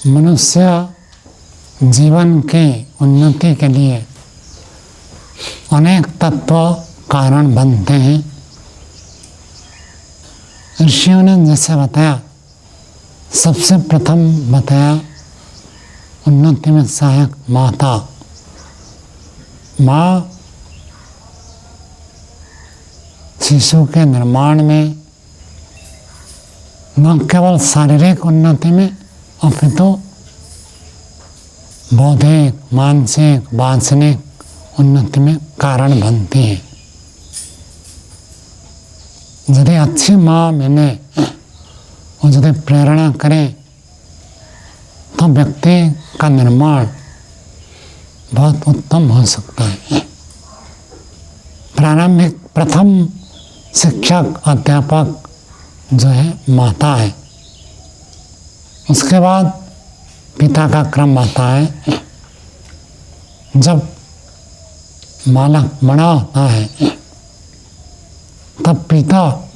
मनुष्य जीवन की उन्नति के लिए अनेक तत्व कारण बनते हैं। ऋषियों ने जैसे बताया, सबसे प्रथम बताया उन्नति में सहायक माता। माँ शिशु के निर्माण में न केवल शारीरिक उन्नति में अपितु बौद्धिक, मानसिक, वासनिक उन्नति में कारण बनती है। यदि अच्छी माँ मिले और यदि प्रेरणा करे तो व्यक्ति का निर्माण बहुत उत्तम हो सकता है। प्रारंभिक प्रथम शिक्षक अध्यापक जो है माता है, उसके बाद पिता का क्रम आता है। जब बालक बड़ा होता है तब पिता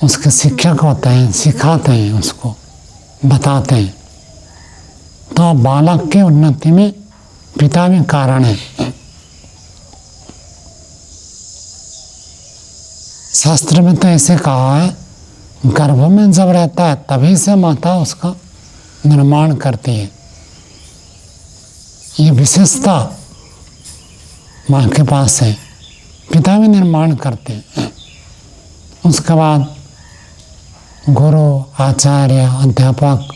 उसके शिक्षक होते हैं, सिखाते हैं, उसको बताते हैं। तो बालक की उन्नति में पिता भी कारण है। शास्त्र में तो ऐसे कहा है, गर्भ में जब रहता है तभी से माता उसका निर्माण करती है। ये विशेषता माँ के पास है, पिता भी निर्माण करते हैं। उसके बाद गुरु, आचार्य, अध्यापक,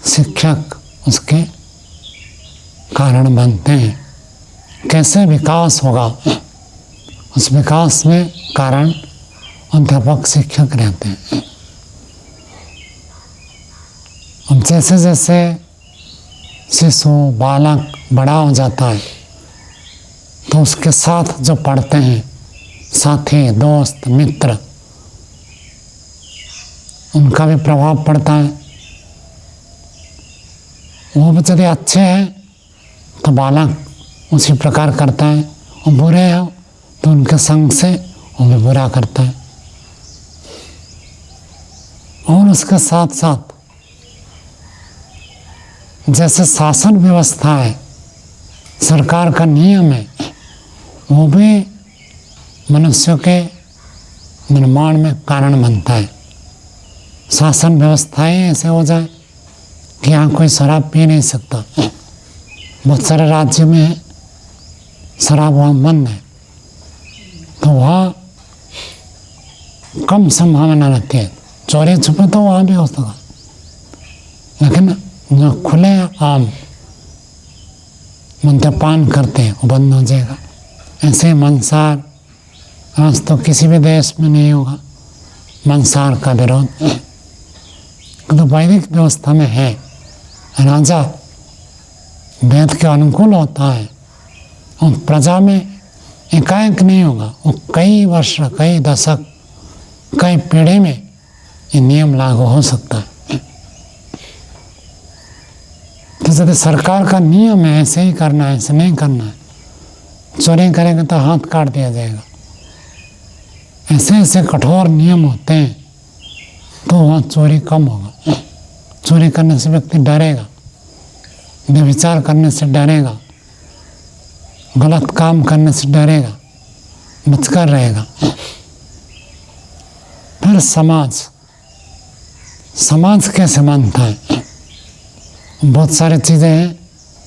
शिक्षक उसके कारण बनते हैं। कैसे विकास होगा, उस विकास में कारण अध्यापक, शिक्षक रहते हैं। अब जैसे जैसे शिशु, बालक बड़ा हो जाता है तो उसके साथ जो पढ़ते हैं साथी, दोस्त, मित्र, उनका भी प्रभाव पड़ता है। वो भी यदि अच्छे हैं तो बालक उसी प्रकार करता है, और बुरे हैं तो उनके संग से वो भी बुरा करता है। और उसके साथ साथ जैसे शासन व्यवस्था है, सरकार का नियम है, वो भी मनुष्यों के निर्माण में कारण बनता है। शासन व्यवस्थाएं ऐसे हो जाए कि यहाँ कोई शराब पी नहीं सकता। बहुत सारे राज्य में शराब वहाँ बंद है, तो वहाँ कम संभावना रहती है। चोरी छुपे तो वहाँ भी हो सका, लेकिन जो खुले आम मद्यपान करते हैं वो बंद हो जाएगा। ऐसे मंसार आज तो किसी भी देश में नहीं होगा मंसार का विरोध, तो वैदिक व्यवस्था में है। राजा वेद के अनुकूल होता है और प्रजा में एकाएक नहीं होगा, वो कई वर्ष, कई दशक, कई पीढ़ी में ये नियम लागू हो सकता है। तो यदि सरकार का नियम है ऐसे ही करना है, ऐसे नहीं करना है, चोरी करेंगे तो हाथ काट दिया जाएगा, ऐसे ऐसे कठोर नियम होते हैं, तो वहाँ चोरी कम होगा। चोरी करने से व्यक्ति डरेगा, व्यभिचार करने से डरेगा, गलत काम करने से डरेगा, बचकर रहेगा। फिर समाज कैसे बनता है? बहुत सारी चीज़ें हैं,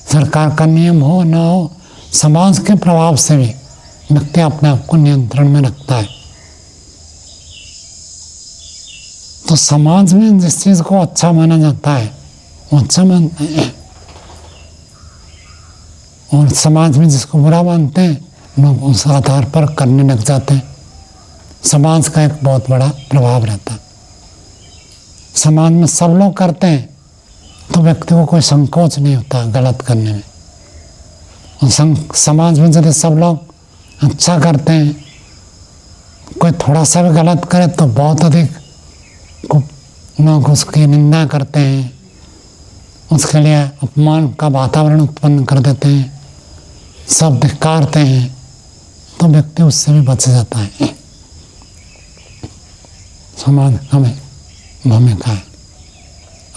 सरकार का नियम हो ना हो, समाज के प्रभाव से भी व्यक्ति अपने आप को नियंत्रण में रखता है। तो समाज में जिस चीज़ को अच्छा माना जाता है वो अच्छा मानते हैं, और समाज में जिसको बुरा मानते हैं लोग उस आधार पर करने लग जाते हैं। समाज का एक बहुत बड़ा प्रभाव रहता है। समाज में सब लोग करते हैं तो व्यक्ति को कोई संकोच नहीं होता गलत करने में। और समाज में यदि सब लोग अच्छा करते हैं, कोई थोड़ा सा भी गलत करे तो बहुत अधिक लोग उसकी निंदा करते हैं, उसके लिए अपमान का वातावरण उत्पन्न कर देते हैं, सब धिक्कारते हैं, तो व्यक्ति उससे भी बच जाता है। समाज हमें भूमिका है।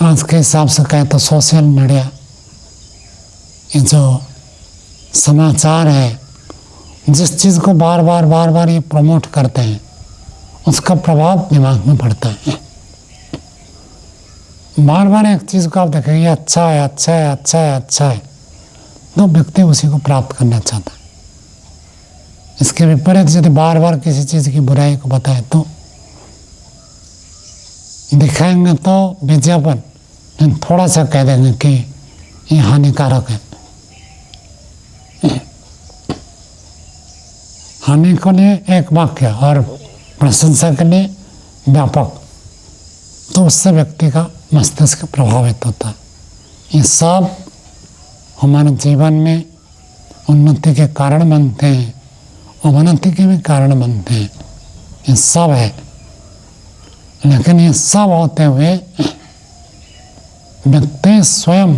आज के हिसाब से कहें तो सोशल मीडिया, ये जो समाचार है, जिस चीज़ को बार बार ये प्रमोट करते हैं, उसका प्रभाव दिमाग में पड़ता है। बार बार एक चीज़ को आप देखेंगे अच्छा है, अच्छा है, अच्छा है, अच्छा है, तो व्यक्ति उसी को प्राप्त करना चाहता है। इसके विपरीत यदि बार बार किसी चीज़ की बुराई को बताए तो दिखाएंगे तो विज्ञापन, थोड़ा सा कह देंगे कि ये हानिकारक है। हानि के लिए एक वाक्य और प्रशंसा के लिए व्यापक, तो उससे व्यक्ति का मस्तिष्क प्रभावित होता है। ये सब हमारे जीवन में उन्नति के कारण बनते हैं, अवनति के भी कारण बनते हैं। ये सब है, लेकिन ये सब होते हुए व्यक्ति स्वयं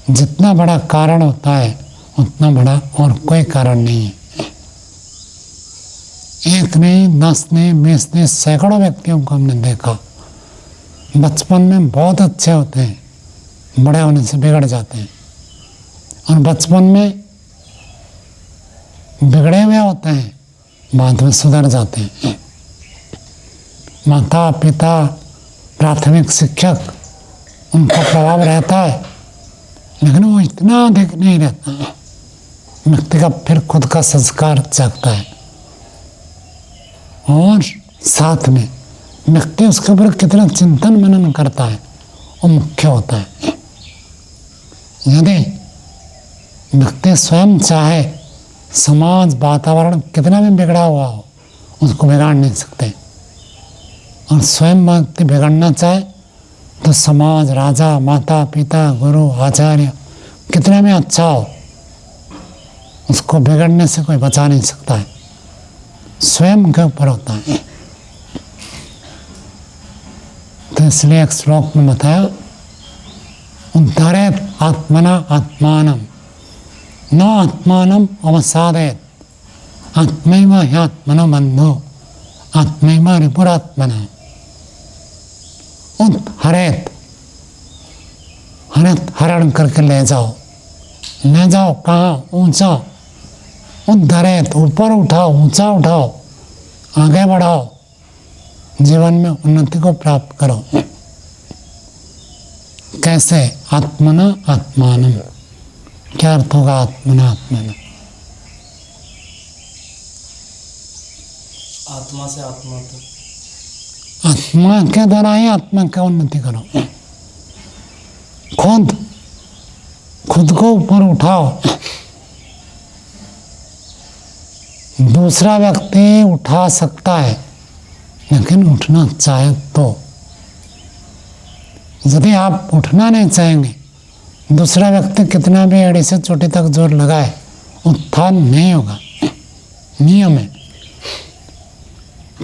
जितना बड़ा कारण होता है उतना बड़ा और कोई कारण नहीं है। एक नहीं, 10 नहीं, 20 नहीं, सैकड़ों व्यक्तियों को हमने देखा, बचपन में बहुत अच्छे होते हैं, बड़े होने से बिगड़ जाते हैं, और बचपन में बिगड़े हुए होते हैं, बाद में सुधर जाते हैं। माता पिता, प्राथमिक शिक्षक, उनका प्रभाव रहता है, लेकिन वो इतना अधिक नहीं रहता है। व्यक्ति का फिर खुद का संस्कार जागता है, और साथ में व्यक्ति उसके ऊपर कितना चिंतन मनन करता है वो मुख्य होता है। यदि व्यक्ति स्वयं चाहे, समाज वातावरण कितना भी बिगड़ा हुआ हो उसको बिगाड़ नहीं सकते, और स्वयं व्यक्ति बिगड़ना चाहे तो समाज, राजा, माता पिता, गुरु, आचार्य कितना भी अच्छा हो, उसको बिगड़ने से कोई बचा नहीं सकता है, स्वयं के ऊपर होता है। तो इसलिए एक श्लोक में बताया, उद्धरेत आत्मना आत्मानम न आत्मानम अवसादेत आत्मैव ह्यात्मनो बंधु आत्मैव रिपुरात्मना। हरेत, हरेत हरण करके ले जाओ कहाँ? ऊंचा। उद्धरेत, ऊपर उठाओ, ऊंचा उठाओ, आगे बढ़ाओ, जीवन में उन्नति को प्राप्त करो। कैसे? आत्मना आत्मानम। क्या अर्थ होगा आत्मना आत्मानम? आत्मा से आत्मा तक, आत्मा के द्वारा ही आत्मा की उन्नति करो। खुद को ऊपर उठाओ। दूसरा व्यक्ति उठा सकता है, लेकिन उठना चाहे तो। यदि आप उठना नहीं चाहेंगे, दूसरा व्यक्ति कितना भी एड़ी से चोटी तक जोर लगाए, उत्थान नहीं होगा। नियम है।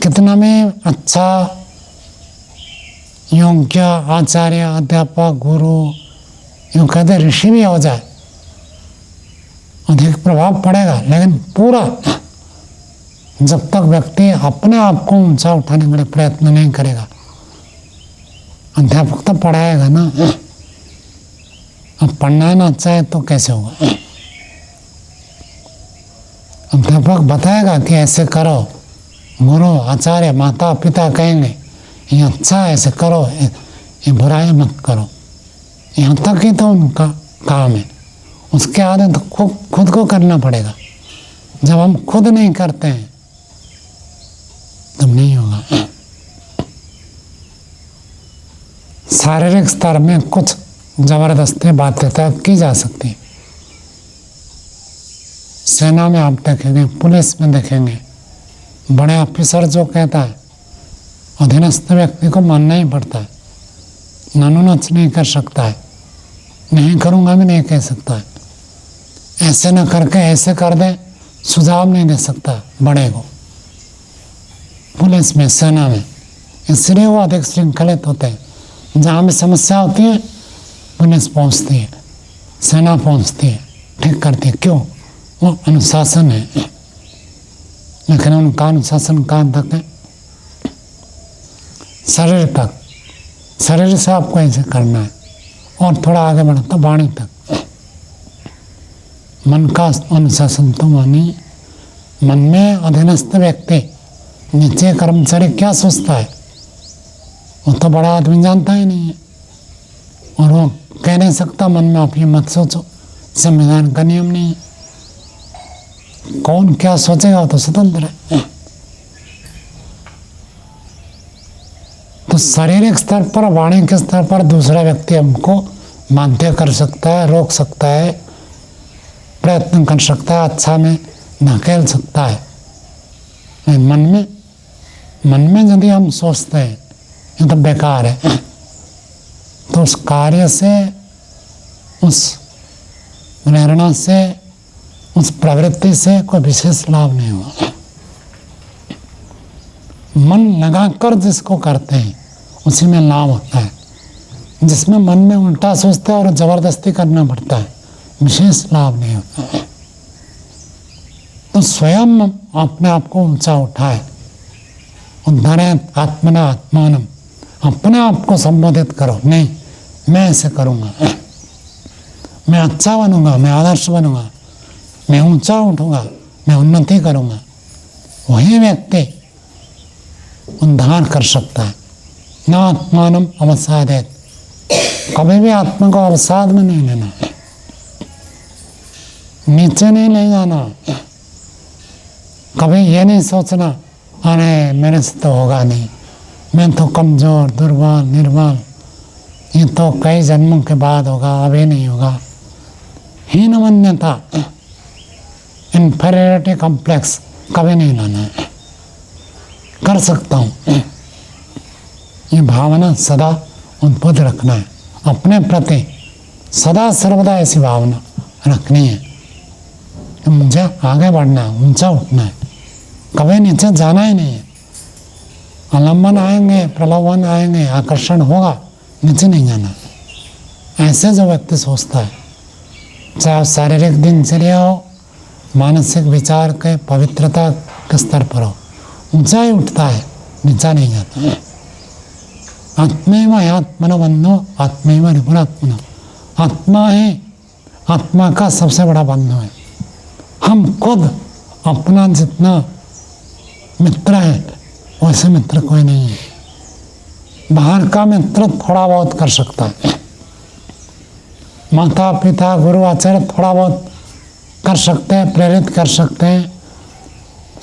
कितना में अच्छा योग्य आचार्य, अध्यापक, गुरु, यूँ कहते ऋषि भी हो जाए, अधिक प्रभाव पड़ेगा, लेकिन पूरा जब तक व्यक्ति अपने आप को ऊंचा उठाने के लिए प्रयत्न नहीं करेगा, अध्यापक तो पढ़ाएगा ना, अब पढ़ना ना चाहे तो कैसे होगा? अध्यापक बताएगा कि ऐसे करो, गुरु, आचार्य, माता पिता कहेंगे ये अच्छा है, ऐसे करो, ये बुराई मत करो। यहाँ तक ही तो उनका काम है। उसके आगे तो खुद को करना पड़ेगा। जब हम खुद नहीं करते हैं तब नहीं होगा। शारीरिक स्तर में कुछ जबरदस्ती बाध्यता की जा सकती है। सेना में आप देखेंगे, पुलिस में देखेंगे, बड़े ऑफिसर जो कहता है अधीनस्थ व्यक्ति को मानना ही पड़ता है। नानोनच नहीं कर सकता है, नहीं करूँगा भी नहीं कह सकता है। ऐसे न करके ऐसे कर दे, सुझाव नहीं दे सकता बड़े को। पुलिस में, सेना में, इसलिए वो अधिक श्रृंखलित होते हैं। जहाँ भी समस्या होती है पुलिस पहुंचती है, सेना पहुंचती है, ठीक करती है। क्यों? वो अनुशासन है। लेकिन उनका अनुशासन कहाँ तक है? शरीर तक। शरीर से आपको ऐसे करना है, और थोड़ा आगे बढ़ा तो वाणी तक। मन का अनुशासन तो मानी, मन में अधीनस्थ व्यक्ति, नीचे कर्मचारी क्या सोचता है वो तो बड़ा आदमी जानता ही नहीं है, और वो कह नहीं सकता मन में आप ये मत सोचो, संविधान का नियम नहीं है। कौन क्या सोचेगा वो तो स्वतंत्र है। तो शारीरिक स्तर पर, वाणी के स्तर पर दूसरा व्यक्ति हमको बाध्य कर सकता है, रोक सकता है, प्रयत्न कर सकता है, अच्छा में धकेल सकता है। मन में यदि हम सोचते हैं ये तो बेकार है, तो उस कार्य से, उस प्रेरणा से, उस प्रवृत्ति से कोई विशेष लाभ नहीं हुआ। मन लगाकर जिसको करते हैं उसी में लाभ होता है। जिसमें मन में उल्टा सोचते हैं और जबरदस्ती करना पड़ता है, विशेष लाभ नहीं होता है। तो स्वयं अपने आप को ऊंचा उठाए, उद्धरेत आत्मना आत्मानम, अपने आप को संबोधित करो, नहीं मैं ऐसे करूँगा, मैं अच्छा बनूंगा, मैं आदर्श बनूंगा, मैं ऊंचा उठूंगा, मैं उन्नति करूंगा। वही व्यक्ति उद्धार कर सकता है। न आत्मानम अवसादेत, कभी भी आत्मा को अवसाद में नहीं लेना, नीचे नहीं ले जाना। कभी ये नहीं सोचना अरे मेरे से तो होगा नहीं, मैं तो कमजोर, दुर्बल, निर्बल, ये तो कई जन्मों के बाद होगा, अभी नहीं होगा। हीन मान्यता, इन्फीरियरिटी कॉम्प्लेक्स कभी नहीं लाना है। कर सकता हूँ, ये भावना सदा उद्बुद्ध रखना है। अपने प्रति सदा सर्वदा ऐसी भावना रखनी है कि मुझे आगे बढ़ना है, ऊंचा उठना है, कभी नीचे जाना ही नहीं है। आलम्बन आएंगे, प्रलोभन आएंगे, आकर्षण होगा, नीचे नहीं जाना। ऐसे जो व्यक्ति सोचता है, चाहे शारीरिक दिनचर्या हो, मानसिक विचार के पवित्रता के स्तर पर हो, ऊंचा ही उठता है, नीचा नहीं जाता है। आत्मैव आत्मनो बंधो आत्मैव रिपुरात्मनो, आत्मा ही आत्मा का सबसे बड़ा बंधु है। हम खुद अपना जितना मित्र है वैसे मित्र कोई नहीं है। बाहर का मित्र थोड़ा बहुत कर सकता है, माता पिता गुरु आचार्य थोड़ा बहुत कर सकते हैं, प्रेरित कर सकते हैं,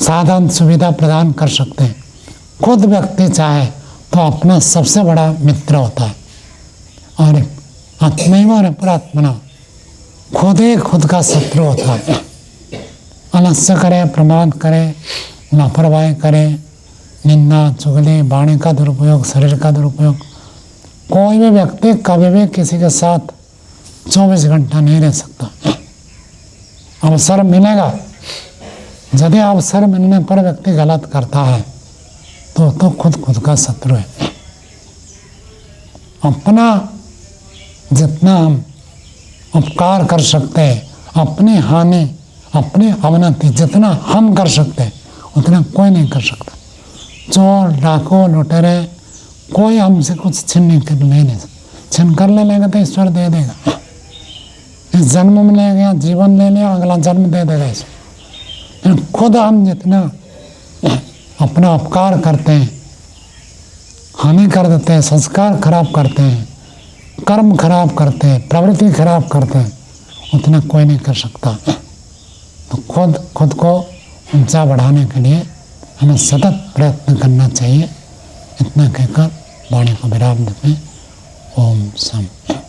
साधन सुविधा प्रदान कर सकते हैं। खुद व्यक्ति चाहे तो अपना सबसे बड़ा मित्र होता है। और आत्मैव रिपुरात्मनो, खुद ही खुद का शत्रु होता है। आलस्य करे, प्रमाद करे, लापरवाही करे, निंदा, चुगली, वाणी का दुरुपयोग, शरीर का दुरुपयोग। कोई भी व्यक्ति कभी भी किसी के साथ 24 घंटा नहीं रह सकता। अवसर मिलेगा, यदि अवसर मिलने पर व्यक्ति गलत करता है तो खुद का शत्रु है। अपना जितना हम उपकार कर सकते हैं, अपनी हानि, अपनी अवनति जितना हम कर सकते हैं उतना कोई नहीं कर सकता। चोर, डाकू, लुटेरे कोई हमसे कुछ छीन नहीं सकता। छीन कर ले लेगा तो ईश्वर दे देगा। इस जन्म में ले गया, जीवन ले लिया, अगला जन्म दे देगा इसे। खुद हम जितना अपना अपकार करते हैं, हानि कर देते हैं, संस्कार खराब करते हैं, कर्म खराब करते हैं, प्रवृत्ति खराब करते हैं, उतना कोई नहीं कर सकता। तो खुद को ऊंचा बढ़ाने के लिए हमें सतत प्रयत्न करना चाहिए। इतना कहकर वाणी को विराम देते हैं। ओम शांति।